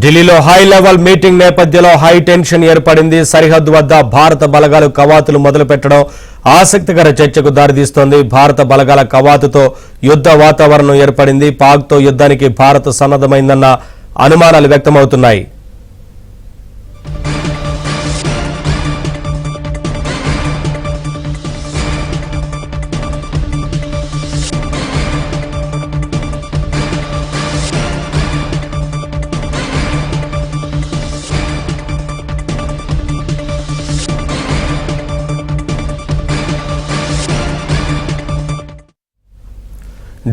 ఢిల్లీలో high level meeting నేపథ్యంలో high tension ఏర్పడింది. సరిహద్దు వద్ద భారత బలగాలు కవాతులు మొదలుపెట్టడం ఆసక్తికర చర్చకు దారితీస్తోంది. భారత బలగాల కవాతుతో యుద్ధ వాతావరణం ఏర్పడింది. పాక్తో యుద్ధానికి భారత్ సన్నద్ధమైందన్న అనుమానాలు వ్యక్తమవుతున్నాయి.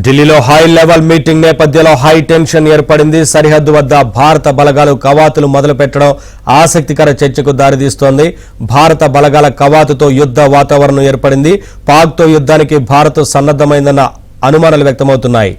ఢిల్లీలో హై లెవెల్ మీటింగ్ నేపథ్యంలో హై టెన్షన్ ఏర్పడింది. సరిహద్దు వద్ద భారత బలగాలు కవాతులు మొదలుపెట్టడం ఆసక్తికర చర్చకు దారితీస్తోంది. భారత బలగాల కవాతుతో యుద్ధ వాతావరణం ఏర్పడింది. పాక్తో యుద్ధానికి భారత్ సన్నద్ధమైందన్న అనుమానాలు వ్యక్తమవుతున్నాయి.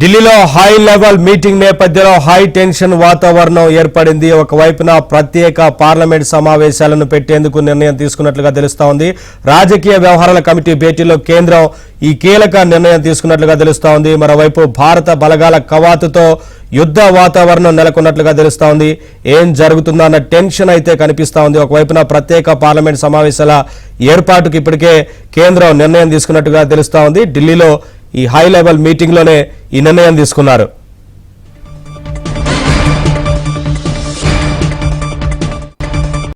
ఢిల్లీలో హై లెవెల్ మీటింగ్ నేపథ్యంలో హై టెన్షన్ వాతావరణం ఏర్పడింది. ఒకవైపున ప్రత్యేక పార్లమెంట్ సమావేశాలను పెట్టేందుకు నిర్ణయం తీసుకున్నట్లుగా తెలుస్తోంది. రాజకీయ వ్యవహారాల కమిటీ భేటీలో కేంద్రం ఈ కీలక నిర్ణయం తీసుకున్నట్లుగా తెలుస్తోంది. మరోవైపు భారత బలగాల కవాతుతో యుద్ధ వాతావరణం నెలకొన్నట్లుగా తెలుస్తోంది. ఏం జరుగుతుందో అన్న టెన్షన్ అయితే కనిపిస్తోంది. ఉంది. ఒకవైపున ప్రత్యేక పార్లమెంట్ సమావేశాల ఏర్పాటుకు ఇప్పటికే కేంద్రం నిర్ణయం తీసుకున్నట్టుగా తెలుస్తోంది. ఢిల్లీలో ఈ హై లెవెల్ మీటింగ్ లోనే ఈ నిర్ణయం తీసుకున్నారు.